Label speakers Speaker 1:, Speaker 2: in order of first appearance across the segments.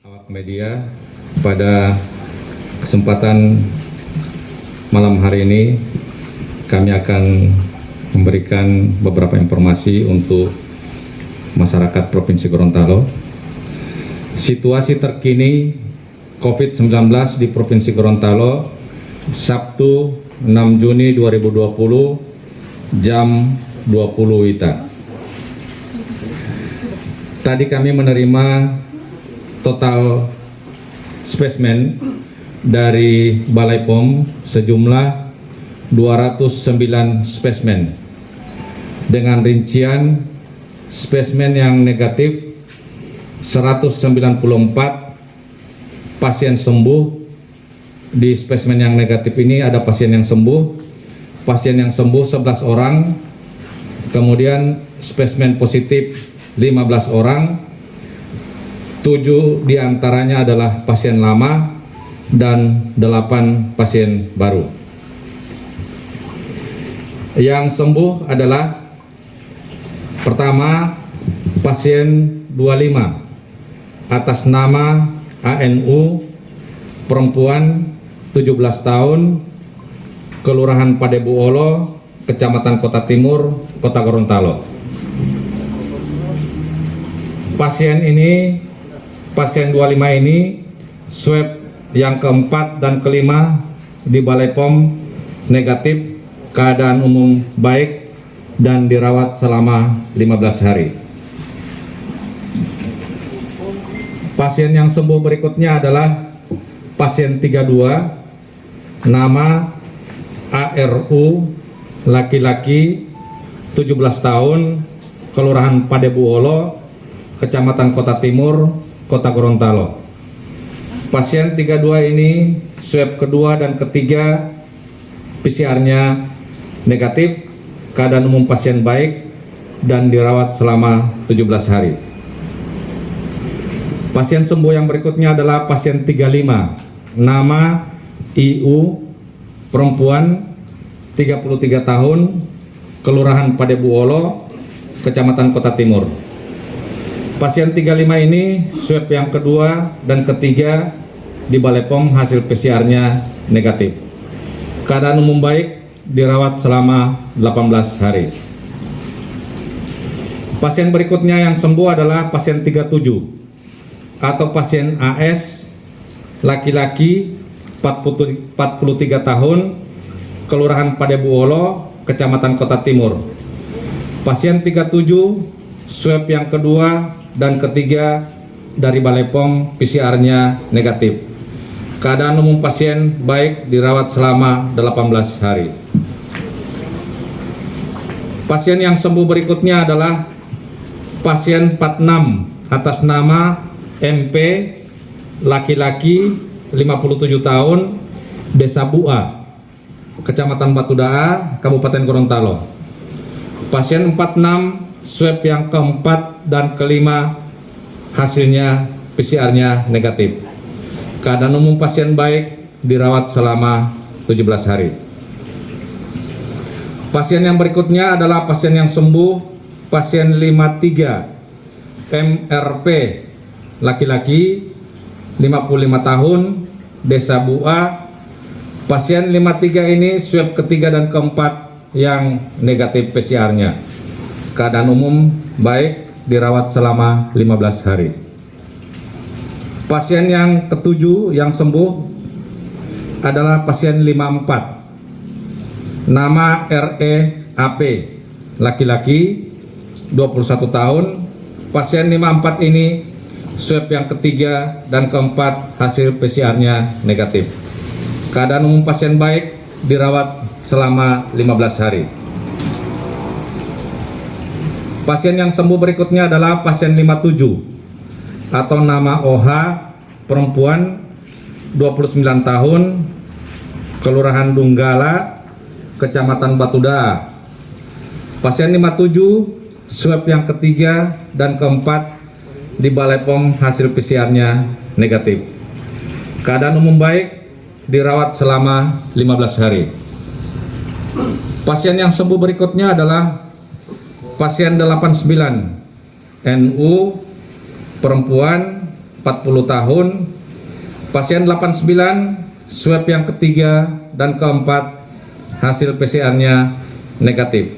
Speaker 1: Awak media, pada kesempatan malam hari ini kami akan memberikan beberapa informasi untuk masyarakat Provinsi Gorontalo. Situasi terkini COVID-19 di Provinsi Gorontalo Sabtu 6 Juni 2020 jam 20 WITA. Tadi kami menerima total spesimen dari Balai POM sejumlah 209 spesimen dengan rincian spesimen yang negatif 194 pasien sembuh. Di spesimen yang negatif ini ada pasien yang sembuh 11 orang, kemudian spesimen positif 15 orang, 7 diantaranya adalah pasien lama dan 8 pasien baru. Yang sembuh adalah pertama pasien 25 atas nama ANU, perempuan 17 tahun, Kelurahan Padebuolo, Kecamatan Kota Timur, Kota Gorontalo. Pasien 25 ini swab yang keempat dan kelima di Balai POM negatif, keadaan umum baik dan dirawat selama 15 hari. Pasien yang sembuh berikutnya adalah pasien 32, nama ARU, laki-laki 17 tahun, Kelurahan Padebuolo, Kecamatan Kota Timur, Kota Gorontalo. Pasien 32 ini swab kedua dan ketiga PCR-nya negatif, keadaan umum pasien baik dan dirawat selama 17 hari. Pasien sembuh yang berikutnya adalah pasien 35, nama IU, perempuan 33 tahun, Kelurahan Padebuolo, Kecamatan Kota Timur. Pasien 35 ini swab yang kedua dan ketiga di Balai POM, hasil PCR-nya negatif. Keadaan umum baik, dirawat selama 18 hari. Pasien berikutnya yang sembuh adalah pasien 37 atau pasien AS, laki-laki 43 tahun, Kelurahan Padebuolo, Kecamatan Kota Timur. Pasien 37 swab yang kedua dan ketiga dari Balai POM, PCR-nya negatif. Keadaan umum pasien baik, dirawat selama 18 hari. Pasien yang sembuh berikutnya adalah pasien 46 atas nama MP, laki-laki 57 tahun, Desa Bua, Kecamatan Batudaa, Kabupaten Gorontalo. Pasien 46 swab yang keempat dan kelima hasilnya PCR-nya negatif. Keadaan umum pasien baik, dirawat selama 17 hari. Pasien yang berikutnya adalah pasien yang sembuh, pasien 53 MRP, laki-laki 55 tahun, Desa Bua. Pasien 53 ini swab ketiga dan keempat yang negatif PCR-nya. Keadaan umum baik, dirawat selama 15 hari. Pasien yang ketujuh yang sembuh adalah pasien 54, nama REAP, laki-laki 21 tahun. Pasien 54 ini swab yang ketiga dan keempat hasil PCR-nya negatif. Keadaan umum pasien baik, dirawat selama 15 hari. Pasien yang sembuh berikutnya adalah pasien 57 atau nama OH, perempuan 29 tahun, Kelurahan Dunggala, Kecamatan Batudaa. Pasien 57 swab yang ketiga dan keempat di Balai POM, hasil PCR-nya negatif. Keadaan umum baik, dirawat selama 15 hari. Pasien yang sembuh berikutnya adalah pasien 89 NU, perempuan 40 tahun. Pasien 89, swab yang ketiga dan keempat hasil PCR-nya negatif.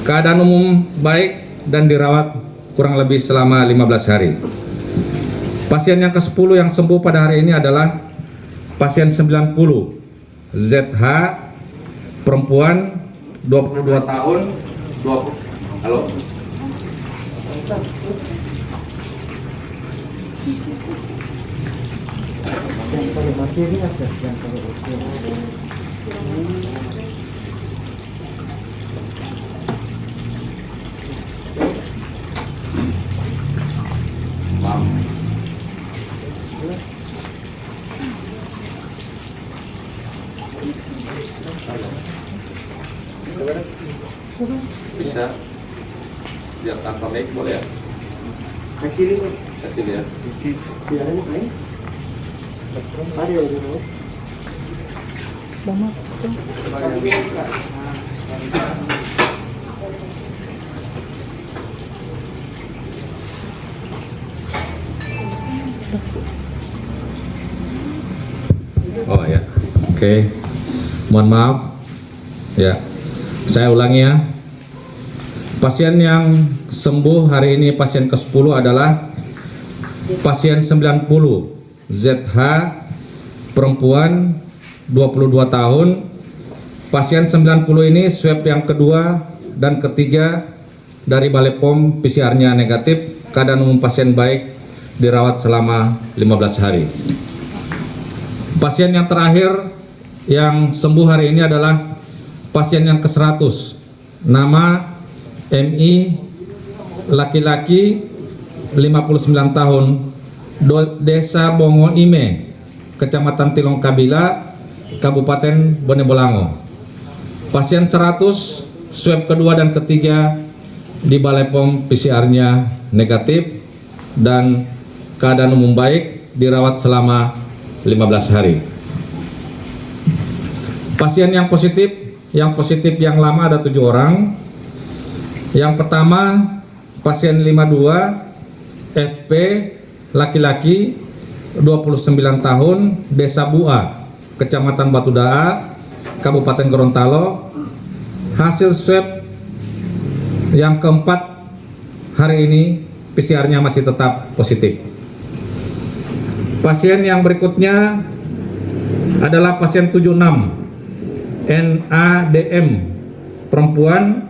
Speaker 1: Keadaan umum baik dan dirawat kurang lebih selama 15 hari. Pasien yang ke-10 yang sembuh pada hari ini adalah pasien 90, ZH, perempuan, 22 tahun, 20. Halo? Bisa biar tanpa mic boleh ya?
Speaker 2: Kecil
Speaker 1: Kecil ya.
Speaker 2: biarin main. Ada yang dulu. Mama.
Speaker 1: Oh ya, oke. Mohon maaf. Ya, saya ulangi ya. Pasien yang sembuh hari ini pasien ke-10 adalah pasien 90, ZH, perempuan, 22 tahun. Pasien 90 ini swab yang kedua dan ketiga dari Balai POM, PCR-nya negatif. Keadaan umum pasien baik, dirawat selama 15 hari. Pasien yang terakhir yang sembuh hari ini adalah pasien yang ke-100, nama MI, laki-laki, 59 tahun, Desa Bongo Ime, Kecamatan Tilong Kabila, Kabupaten Bone Bolango. Pasien 100, swab kedua dan ketiga di Balai POM, PCR-nya negatif dan keadaan umum baik, dirawat selama 15 hari. Pasien yang positif yang lama ada 7 orang. Yang pertama pasien 52, FP, laki-laki, 29 tahun, Desa Bua, Kecamatan Batudaa, Kabupaten Gorontalo. Hasil swab yang keempat hari ini PCR-nya masih tetap positif. Pasien yang berikutnya adalah pasien 76, NADM, perempuan,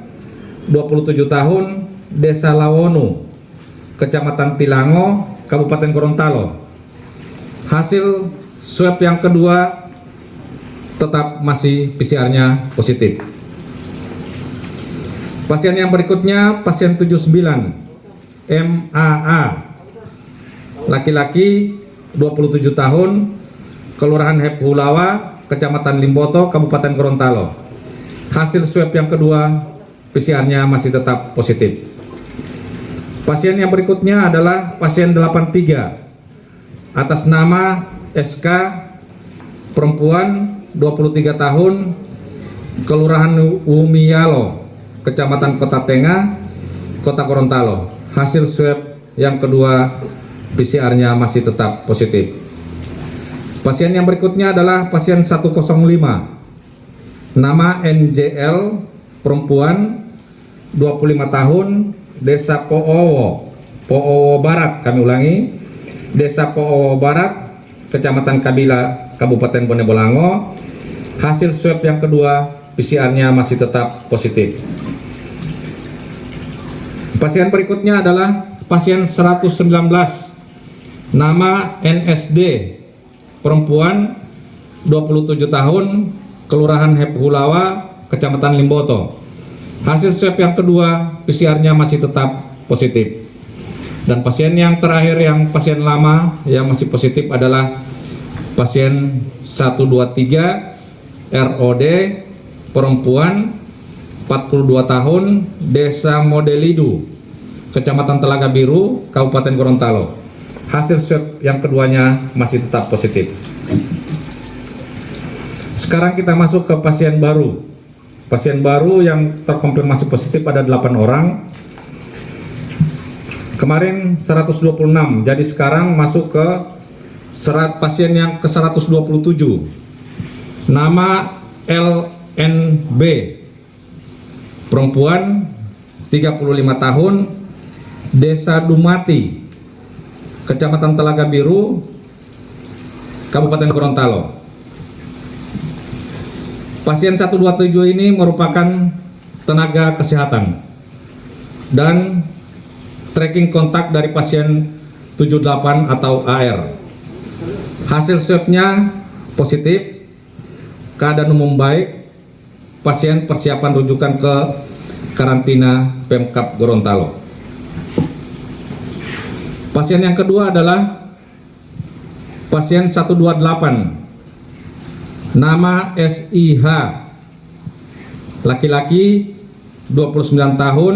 Speaker 1: 27 tahun, Desa Lawono, Kecamatan Tilango, Kabupaten Gorontalo. Hasil swab yang kedua tetap masih PCR-nya positif. Pasien yang berikutnya pasien 79, MAA, laki-laki, 27 tahun, Kelurahan Hepulawa, Kecamatan Limboto, Kabupaten Gorontalo. Hasil swab yang kedua PCR-nya masih tetap positif. Pasien yang berikutnya adalah pasien 83 atas nama SK, perempuan, 23 tahun, Kelurahan Umiyalo, Kecamatan Kota Tengah, Kota Gorontalo. Hasil swab yang kedua PCR-nya masih tetap positif. Pasien yang berikutnya adalah pasien 105, nama NJL, perempuan, 25 tahun, Desa Poowo, Poowo Barat, kami ulangi, Desa Poowo Barat, Kecamatan Kabila, Kabupaten Bone Bolango. Hasil swab yang kedua PCR-nya masih tetap positif. Pasien berikutnya adalah pasien 119, nama NSD, perempuan, 27 tahun, Kelurahan Hepulawa, Kecamatan Limboto. Hasil swab yang kedua PCR-nya masih tetap positif. Dan pasien yang terakhir yang pasien lama yang masih positif adalah pasien 123, ROD, perempuan, 42 tahun, Desa Modelidu, Kecamatan Telaga Biru, Kabupaten Gorontalo. Hasil swab yang keduanya masih tetap positif. Sekarang kita masuk ke pasien baru. Pasien baru yang terkonfirmasi positif ada 8 orang. Kemarin 126, jadi sekarang masuk ke pasien yang ke 127. Nama LNB, perempuan, 35 tahun, Desa Dumati, Kecamatan Telaga Biru, Kabupaten Gorontalo. Pasien 127 ini merupakan tenaga kesehatan dan tracking kontak dari pasien 78 atau AR. Hasil swabnya positif, keadaan umum baik, pasien persiapan rujukan ke karantina Pemkab Gorontalo. Pasien yang kedua adalah pasien 128, nama SIH, laki-laki, 29 tahun,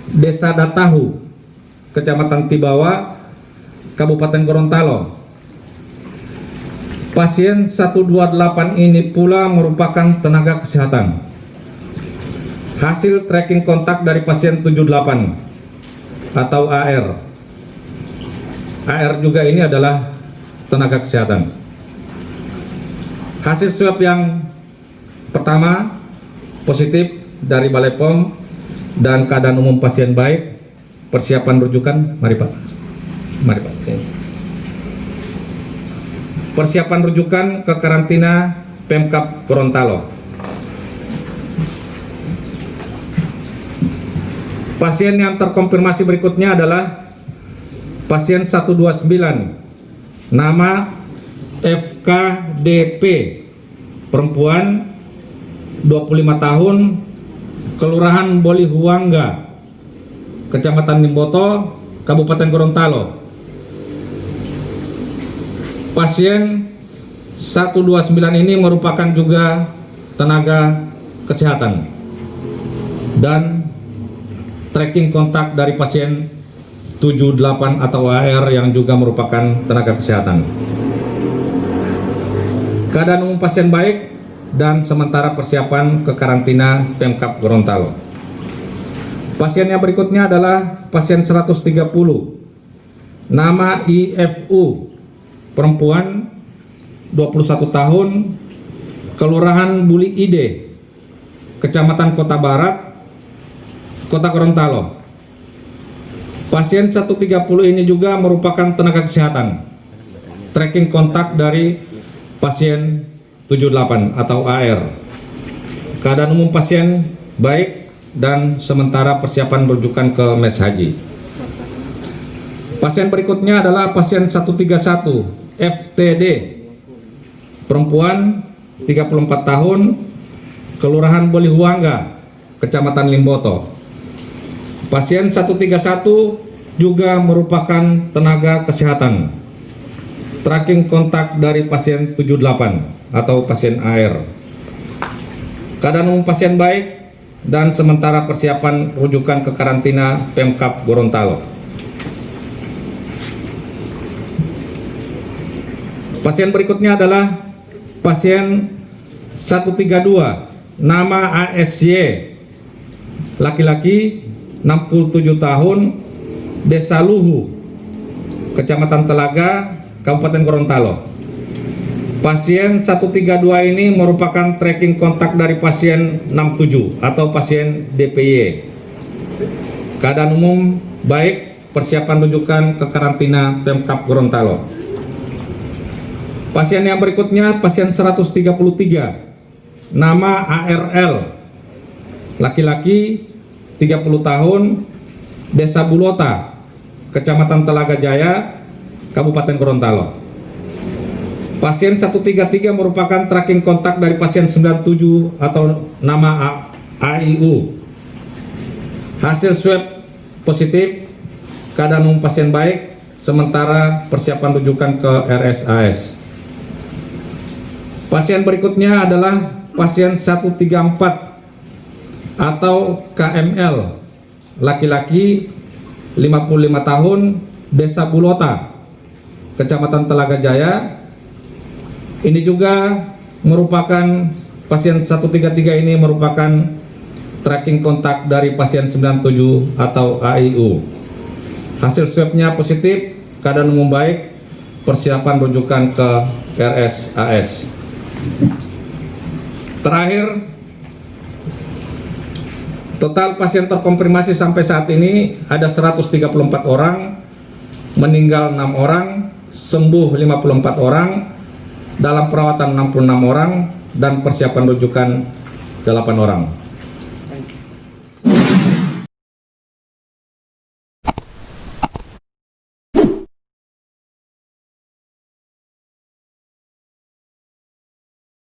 Speaker 1: Desa Datahu, Kecamatan Tibawa, Kabupaten Gorontalo. Pasien 128 ini pula merupakan tenaga kesehatan. Hasil tracking kontak dari pasien 78 atau AR. AR juga ini adalah tenaga kesehatan. Hasil swab yang pertama positif dari Balai POM dan keadaan umum pasien baik. Persiapan rujukan, mari Pak. Mari Pak. Persiapan rujukan ke karantina Pemkab Gorontalo. Pasien yang terkonfirmasi berikutnya adalah pasien 129, nama FKDP, perempuan, 25 tahun, Kelurahan Bolihuangga, Kecamatan Limboto, Kabupaten Gorontalo. Pasien 129 ini merupakan juga tenaga kesehatan dan tracking kontak dari pasien 78 atau AR yang juga merupakan tenaga kesehatan. Keadaan umum pasien baik dan sementara persiapan ke karantina Pemkab Gorontalo. Pasien yang berikutnya adalah pasien 130, nama IFU, perempuan, 21 tahun, Kelurahan Buli Ide, Kecamatan Kota Barat, Kota Gorontalo. Pasien 130 ini juga merupakan tenaga kesehatan. Tracking kontak dari pasien 78 atau AR. Keadaan umum pasien baik dan sementara persiapan rujukan ke Mes Haji. Pasien berikutnya adalah pasien 131, FTD, perempuan, 34 tahun, Kelurahan Bolihuangga, Kecamatan Limboto. Pasien 131 juga merupakan tenaga kesehatan. Tracking kontak dari pasien 78 atau pasien AR. Keadaan umum pasien baik dan sementara persiapan rujukan ke karantina Pemkab Gorontalo. Pasien berikutnya adalah pasien 132, nama ASY, laki-laki, 67 tahun, Desa Luhu, Kecamatan Telaga, Kabupaten Gorontalo. Pasien 132 ini merupakan tracking kontak dari pasien 67 atau pasien DPY. Keadaan umum baik, persiapan rujukan ke karantina Pemkab Gorontalo. Pasien yang berikutnya pasien 133, nama ARL, laki-laki, 30 tahun, Desa Bulota, Kecamatan Telaga Jaya, Kabupaten Gorontalo. Pasien 133 merupakan tracking kontak dari pasien 97 atau nama AIU. Hasil swab positif, keadaan umum pasien baik, sementara persiapan rujukan ke RSAS. Pasien berikutnya adalah pasien 134 atau KML, laki-laki, 55 tahun, Desa Bulota, Kecamatan Telaga Jaya. Ini juga merupakan pasien 133 ini merupakan tracking kontak dari pasien 97 atau AIU. Hasil swabnya positif, keadaan umum baik, persiapan rujukan ke RSAS. Terakhir, total pasien terkonfirmasi sampai saat ini ada 134 orang, meninggal 6 orang, sembuh 54 orang, dalam perawatan 66 orang, dan persiapan rujukan 8 orang.